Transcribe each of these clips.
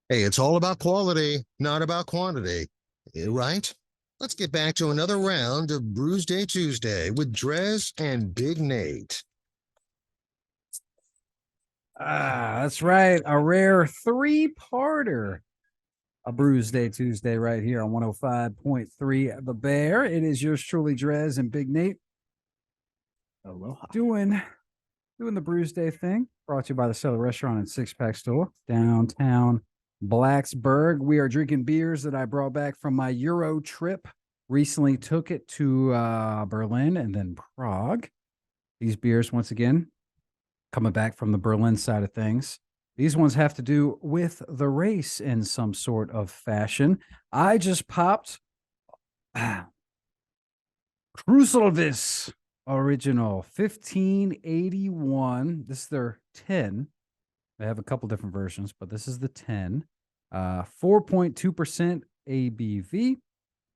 Hey, it's all about quality, not about quantity. Right? Let's get back to another round of Brewsday Tuesday with DreZ and Big Nate. That's right. A rare three-parter. A Brewsday Tuesday right here on 105.3 The Bear. It is yours truly, DreZ and Big Nate. Aloha. Doing the Brewsday thing. Brought to you by the Cellar Restaurant and Six Pack Store, downtown Blacksburg. We are drinking beers that I brought back from my Eurotrip. Recently took it to Berlin and then Prague. These beers, once again, coming back from the Berlin side of things. These ones have to do with the race in some sort of fashion. I just popped Krusovice original 1581. This is their 10. They have a couple different versions, but this is the 10. 4.2% ABV.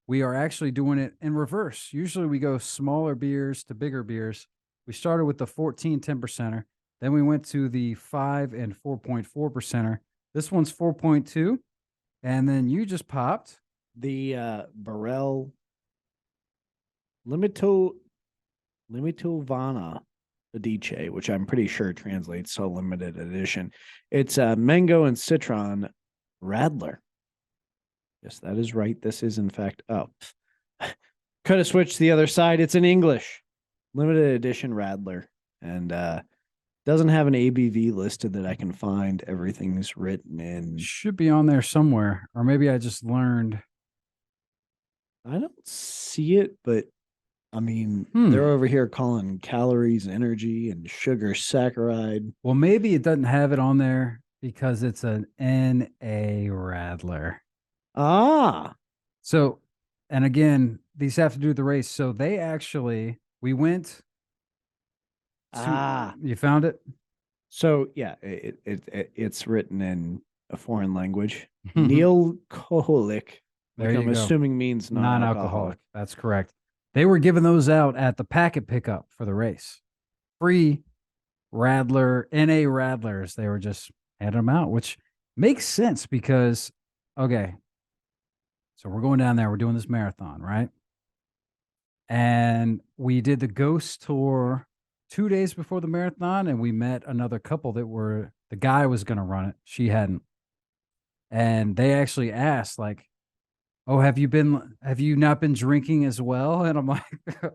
We are actually doing it in reverse. Usually we go smaller beers to bigger beers. We started with the 14 10%er. Then we went to the 5 and 4.4%er. This one's 4.2. And then you just popped the Birell Limitovana Adiche, which I'm pretty sure translates to limited edition. It's mango and citron Radler. Yes, that is right. This is in fact up. Could have switched to the other side. It's in English. Limited edition Radler. And doesn't have an ABV listed that I can find. Everything's written in. Should be on there somewhere. Or maybe I just learned. I don't see it, but I mean, they're over here calling calories energy and sugar saccharide. Well, maybe it doesn't have it on there because it's an NA Radler. Ah. So, and again, these have to do with the race. So we went. You found it? So yeah, it's written in a foreign language. Neil Koholic, which I'm assuming means non-alcoholic. That's correct. They were giving those out at the packet pickup for the race. Free Radler, NA Radlers. They were just handing them out, which makes sense because, okay, so we're going down there. We're doing this marathon, right? And we did the ghost tour 2 days before the marathon, and we met another couple the guy was going to run it. She hadn't. And they actually asked, like, oh, have you not been drinking as well? And I'm like,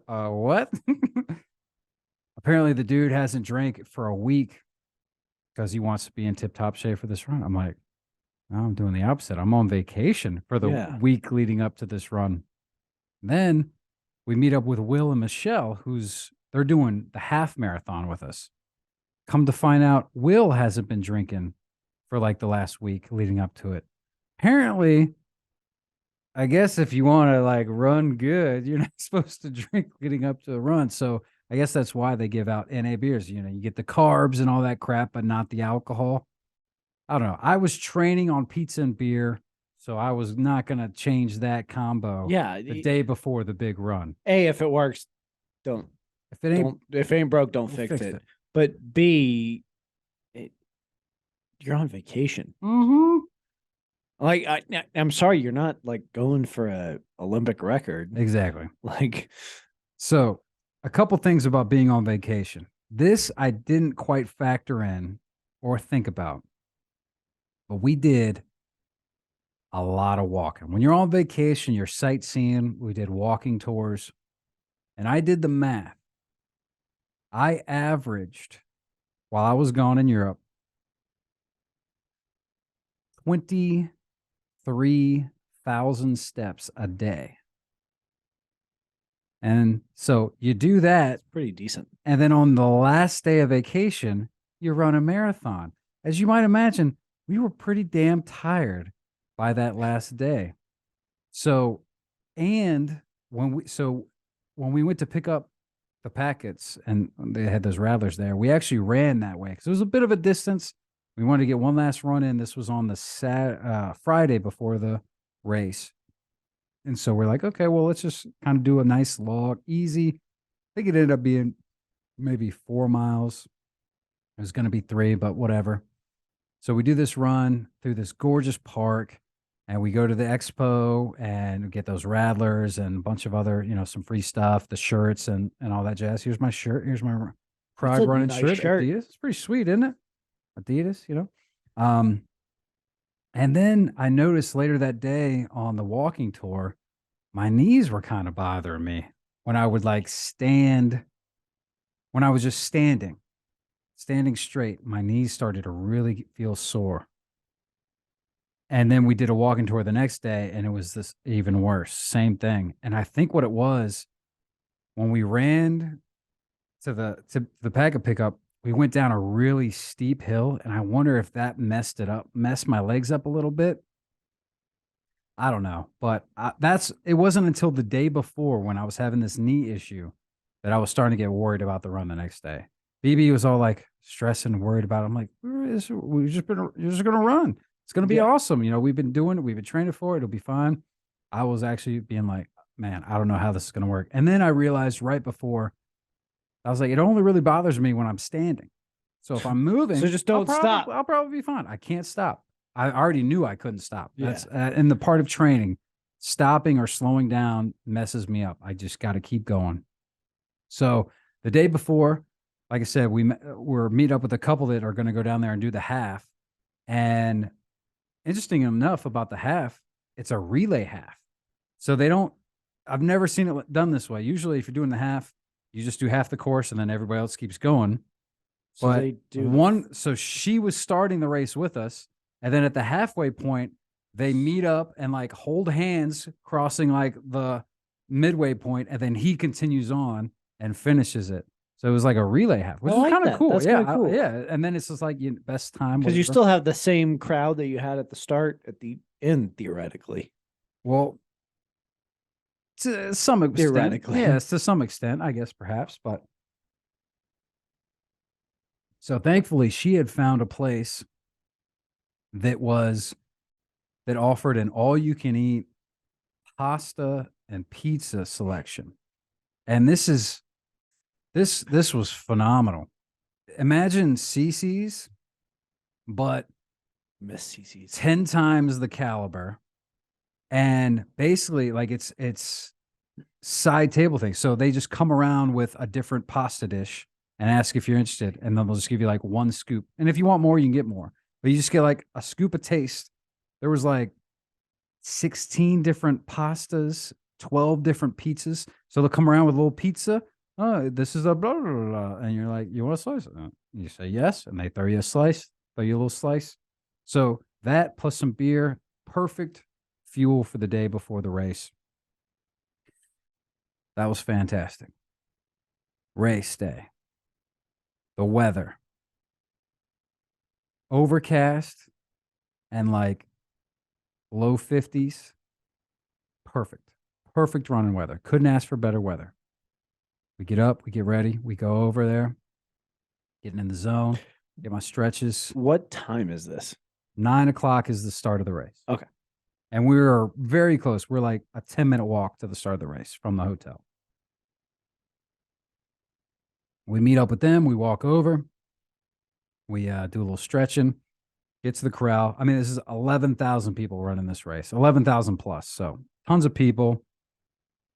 what? Apparently the dude hasn't drank for a week because he wants to be in tip-top shape for this run. I'm like, no, I'm doing the opposite. I'm on vacation for the week leading up to this run. And then we meet up with Will and Michelle, they're doing the half marathon with us. Come to find out, Will hasn't been drinking for like the last week leading up to it. Apparently, I guess if you want to like run good, you're not supposed to drink leading up to the run. So I guess that's why they give out NA beers. You get the carbs and all that crap, but not the alcohol. I don't know. I was training on pizza and beer, so I was not going to change that combo. Yeah, the day before the big run. A, if it works, don't. If it ain't broke, don't fix it. But B, you're on vacation. Mm-hmm. Like, I'm sorry, you're not like going for a Olympic record. Exactly. Like, so a couple things about being on vacation. This I didn't quite factor in or think about, but we did a lot of walking. When you're on vacation, you're sightseeing. We did walking tours, and I did the math. I averaged, while I was gone in Europe, 23,000 steps a day. And so you do that. It's pretty decent. And then on the last day of vacation, you run a marathon. As you might imagine, we were pretty damn tired by that last day. So, and when we went to pick up the packets and they had those Radlers there, we actually ran that way because it was a bit of a distance. We wanted to get one last run in. This was on the Friday before the race. And so we're like, okay, well, let's just kind of do a nice log, easy. I think it ended up being maybe 4 miles. It was going to be 3, but whatever. So we do this run through this gorgeous park, and we go to the expo and get those Radlers and a bunch of other, some free stuff, the shirts and all that jazz. Here's my shirt. Here's my Pride a running nice shirt. shirt. Adidas. It's pretty sweet, isn't it? Adidas, And then I noticed later that day on the walking tour, my knees were kind of bothering me when I would like stand, when I was just standing straight, my knees started to really feel sore. And then we did a walking tour the next day, and it was this even worse, same thing. And I think what it was, when we ran to the packet pickup, we went down a really steep hill, and I wonder if that messed my legs up a little bit. I don't know, but it wasn't until the day before when I was having this knee issue that I was starting to get worried about the run the next day. BB was all like stressing and worried about it. I'm like, you're just going to run. It's going to be awesome. We've been doing it. We've been training for it. It'll be fine. I was actually being like, man, I don't know how this is going to work. And then I realized right before, I was like, it only really bothers me when I'm standing. So if I'm moving, so just don't stop. I'll probably be fine. I can't stop. I already knew I couldn't stop. That's in the part of training, stopping or slowing down messes me up. I just got to keep going. So the day before, like I said, we're meet up with a couple that are going to go down there and do the half. And interesting enough about the half, it's a relay half. So I've never seen it done this way. Usually if you're doing the half, you just do half the course and then everybody else keeps going. So but they do so she was starting the race with us. And then at the halfway point, they meet up and like hold hands, crossing like the midway point, and then he continues on and finishes it. So it was like a relay half, which is kind of cool. That's yeah, cool. yeah. And then it's just like best time because you still have the same crowd that you had at the start at the end, theoretically. Well, to some extent, theoretically, yes, to some extent, I guess perhaps, but so thankfully she had found a place that offered an all-you-can-eat pasta and pizza selection, and this was phenomenal. Imagine CC's, but Miss CC's 10 times the caliber, and basically like it's side table thing. So they just come around with a different pasta dish and ask if you're interested, and then they'll just give you like one scoop, and if you want more, you can get more. But you just get like a scoop of taste. There was like 16 different pastas, 12 different pizzas. So they'll come around with a little pizza. Oh, this is a blah, blah, blah. And you're like, you want a slice? You say yes. And they throw you a slice, throw you a little slice. So that plus some beer, perfect fuel for the day before the race. That was fantastic. Race day. The weather. Overcast and like low 50s. Perfect. Perfect running weather. Couldn't ask for better weather. We get up, we get ready, we go over there, getting in the zone, get my stretches. What time is this? 9 o'clock is the start of the race. Okay. And we were very close. We're like a 10-minute walk to the start of the race from the hotel. We meet up with them. We walk over. We do a little stretching, get to the corral. I mean, this is 11,000 people running this race, 11,000 plus. So tons of people,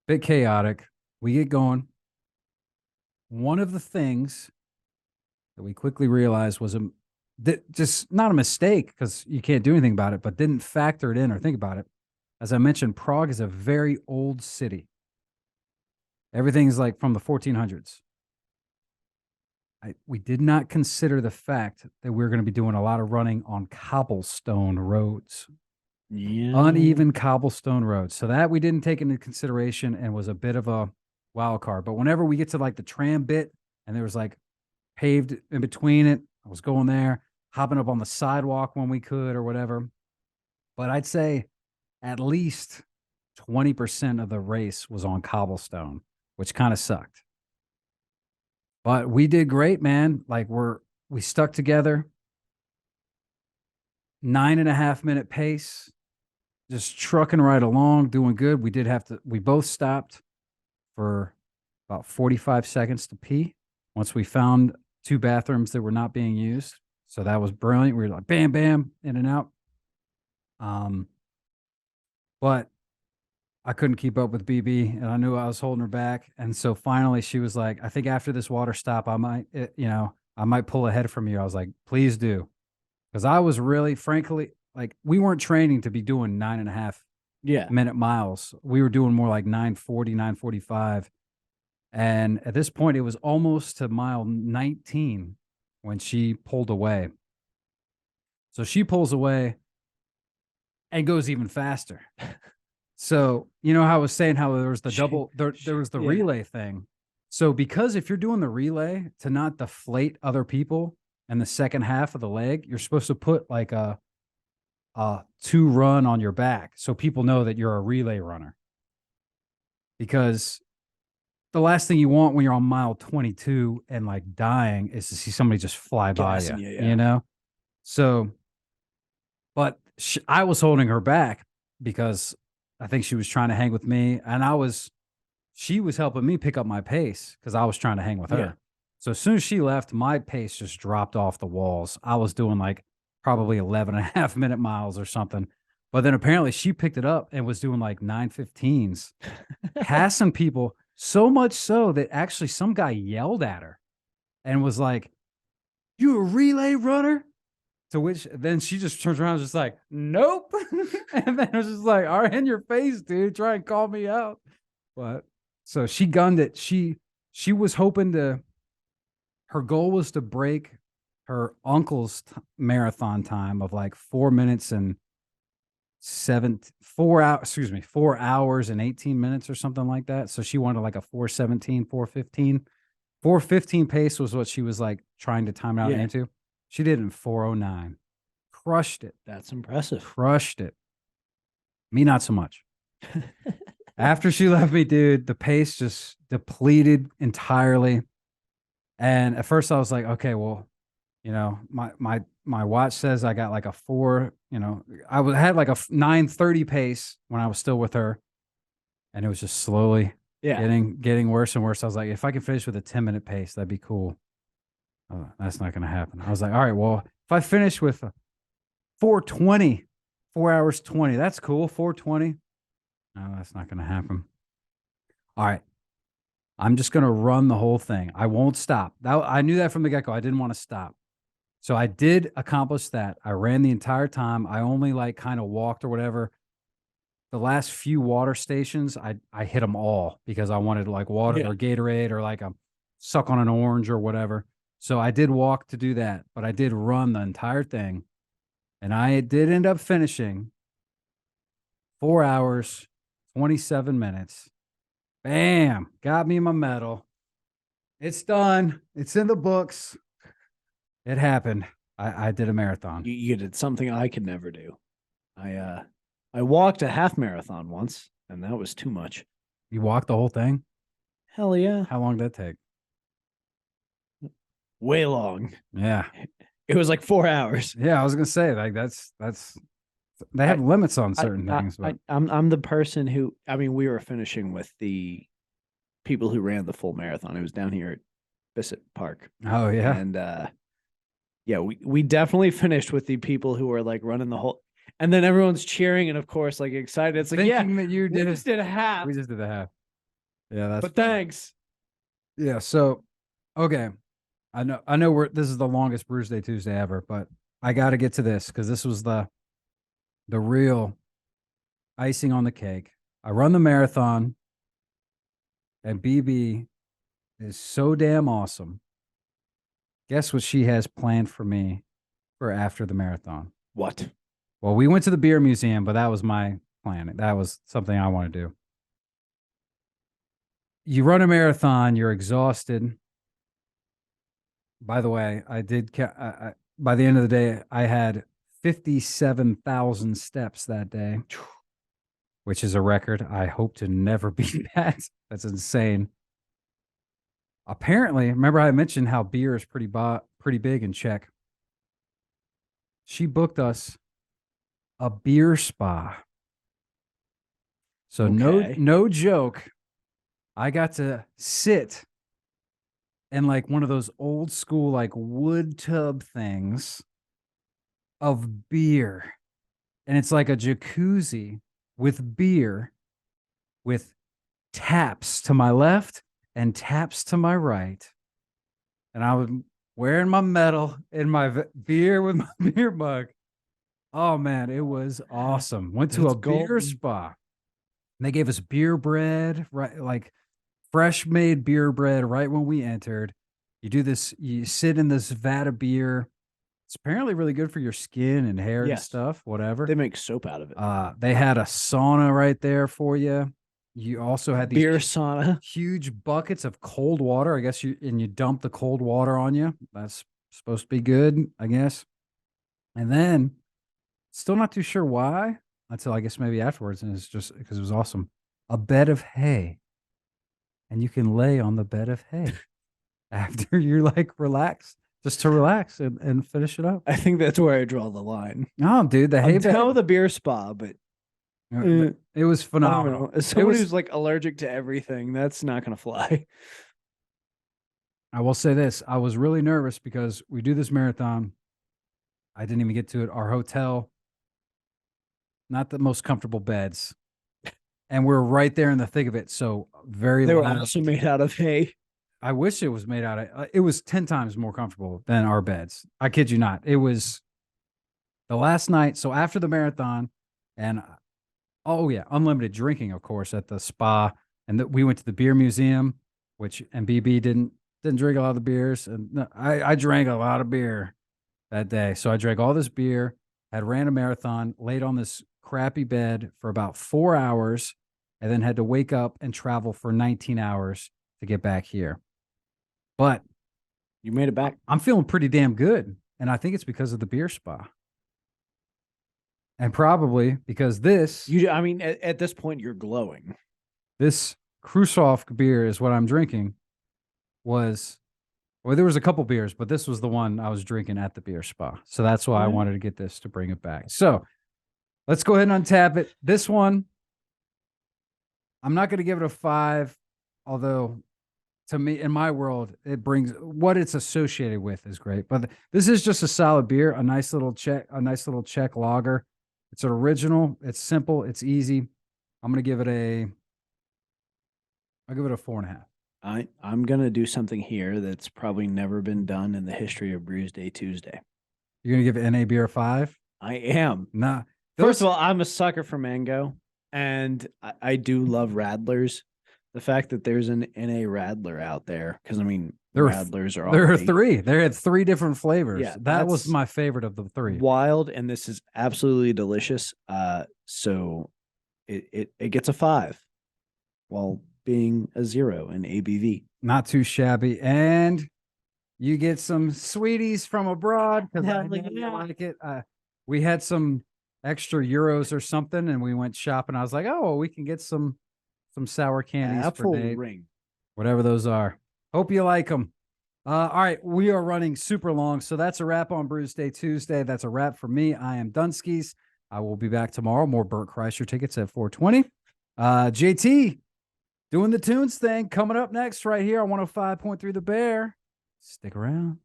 bit chaotic. We get going. One of the things that we quickly realized was just not a mistake because you can't do anything about it, but didn't factor it in or think about it. As I mentioned, Prague is a very old city. Everything's like from the 1400s. We did not consider the fact that we were going to be doing a lot of running on cobblestone roads. Yeah. Uneven cobblestone roads. So that we didn't take into consideration and was a bit of a wild card. But whenever we get to like the tram bit and there was like paved in between it, I was going there, hopping up on the sidewalk when we could or whatever. But I'd say at least 20% of the race was on cobblestone, which kind of sucked. But we did great, man. Like we stuck together. 9.5 minute pace, just trucking right along, doing good. We both stopped for about 45 seconds to pee once we found 2 bathrooms that were not being used. So that was brilliant. We were like, bam, bam, in and out. But I couldn't keep up with BB, and I knew I was holding her back. And so finally, she was like, "I think after this water stop, I might, I might pull ahead from you." I was like, "Please do," because I was really, frankly, like, we weren't training to be doing 9.5-minute miles. We were doing more like 9:40, 9:45. And at this point, it was almost to mile 19 when she pulled away. So she pulls away and goes even faster. So, you know how I was saying how there was the double, there was the relay thing. So because if you're doing the relay to not deflate other people in the second half of the leg, you're supposed to put like a 2 run on your back so people know that you're a relay runner. Because the last thing you want when you're on mile 22 and like dying is to see somebody just fly by you, you know? So, but I was holding her back because I think she was trying to hang with me, and she was helping me pick up my pace because I was trying to hang with her. Yeah. So as soon as she left, my pace just dropped off the walls. I was doing like probably 11.5-minute miles or something. But then apparently she picked it up and was doing like 9:15s, passing people, so much so that actually some guy yelled at her and was like, "You a relay runner?" To which then she just turns around and just like, "Nope." And then it was just like, "All right, in your face, dude. Try and call me out." But so she gunned it. She was hoping her goal was to break her uncle's marathon time of like 4 minutes and 4 hours and 18 minutes or something like that. So she wanted like a 4:17, 4:15. 4:15 pace was what she was like trying to time it out into. She did it in 4:09. Crushed it. That's impressive. Crushed it. Me, not so much. After she left me, dude, the pace just depleted entirely. And at first I was like, okay, well, my watch says I got like a 4, I had like a 9:30 pace when I was still with her. And it was just slowly getting worse and worse. I was like, if I can finish with a 10-minute pace, that'd be cool. Oh, that's not going to happen. I was like, all right, well, if I finish with 4:20, 4 hours 20, that's cool. 4:20. No, that's not going to happen. All right. I'm just going to run the whole thing. I won't stop. I knew that from the get-go. I didn't want to stop. So I did accomplish that. I ran the entire time. I only like kind of walked or whatever. The last few water stations, I hit them all because I wanted like water or Gatorade or like a suck on an orange or whatever. So I did walk to do that, but I did run the entire thing. And I did end up finishing 4 hours, 27 minutes. Bam, got me my medal. It's done. It's in the books. It happened. I did a marathon. You did something I could never do. I walked a half marathon once, and that was too much. You walked the whole thing? Hell yeah. How long did that take? Way long. Yeah. It was like 4 hours. Yeah, I was gonna say like that's they have limits on certain things. But I'm the person who, I mean, we were finishing with the people who ran the full marathon. It was down here at Bissett Park. Oh yeah. And we definitely finished with the people who were like running the whole, and then everyone's cheering and of course like excited. It's like, thinking that you did just did a half. We just did a half. Yeah, that's but thanks. Yeah, so okay. I know this is the longest Brewsday Tuesday ever, but I got to get to this because this was the real icing on the cake. I run the marathon, and BB is so damn awesome. Guess what she has planned for me for after the marathon? What? Well, we went to the beer museum, but that was my plan. That was something I want to do. You run a marathon, you're exhausted. By the way, I did. By the end of the day, I had 57,000 steps that day, which is a record. I hope to never beat that. That's insane. Apparently, remember I mentioned how beer is pretty big in Czech. She booked us a beer spa. So no joke. I got to sit and like one of those old school like wood tub things of beer. And it's like a jacuzzi with beer with taps to my left and taps to my right. And I was wearing my medal in my beer with my beer mug. Oh man, it was awesome. Went to That's a beer golden. spa. And they gave us beer bread, right? Like fresh made beer bread right when we entered. You do this, you sit in this vat of beer. It's apparently really good for your skin and hair and Yes. stuff, whatever. They make soap out of it. They had a sauna right there for you. You also had these Beer sauna. huge buckets of cold water. I guess you dump the cold water on you. That's supposed to be good, I guess. And then, still not too sure why until I guess maybe afterwards, and it's just because it was awesome. A bed of hay, and you can lay on the bed of hay after you're like relaxed, just to relax and finish it up. I think that's where I draw the line. No, dude, the hay I'm bed. down with the beer spa, but It was I don't phenomenal. know. As someone was- who's like allergic to everything, that's not going to fly. I will say this. I was really nervous because we do this marathon. I didn't even get to it. Our hotel, not the most comfortable beds. And we're right there in the thick of it. So very They were loud. also made out of hay. I wish it was made out of it was 10 times more comfortable than our beds. I kid you not. It was the last night. So after the marathon, and oh yeah, unlimited drinking, of course, at the spa. And we went to the beer museum, and BB didn't drink a lot of the beers. And no, I drank a lot of beer that day. So I drank all this beer, had ran a marathon, laid on this crappy bed for about 4 hours, and then had to wake up and travel for 19 hours to get back here. But You made it back. I'm feeling pretty damn good. And I think it's because of the beer spa. And probably because I mean, at this point, you're glowing. this Krusovice beer is what I'm drinking there was a couple beers, but this was the one I was drinking at the beer spa. So that's why I Alright. wanted to get this to bring it back. So let's go ahead and untap it. This one, I'm not going to give it a 5, although to me, in my world, it brings what it's associated with is great. But this is just a solid beer, a nice little Czech lager. It's an original. It's simple. It's easy. I'm going to give it I'll give it a 4.5. I'm going to do something here that's probably never been done in the history of Brewsday Tuesday. You're going to give it NA beer a 5? I am. Nah. First of all, I'm a sucker for mango, and I do love Radlers. The fact that there's an NA Radler out there, because I mean, Radlers are all there are great. 3. They had 3 different flavors. Yeah, that was that's my favorite of the 3. wild, and this is absolutely delicious. So it gets a 5, while being a 0 in ABV. Not too shabby. And you get some sweeties from abroad because I know you like it. We had some extra euros or something, and we went shopping. I was like, oh, well, we can get some sour candies Apple for Nate, ring. whatever those are. Hope you like them. All right, we are running super long, so that's a wrap on Brewsday Tuesday. That's a wrap for me. I am Dunskies. I will be back tomorrow. More Burt Kreischer tickets at 420. JT doing the tunes thing coming up next right here on 105.3 The Bear. Stick around.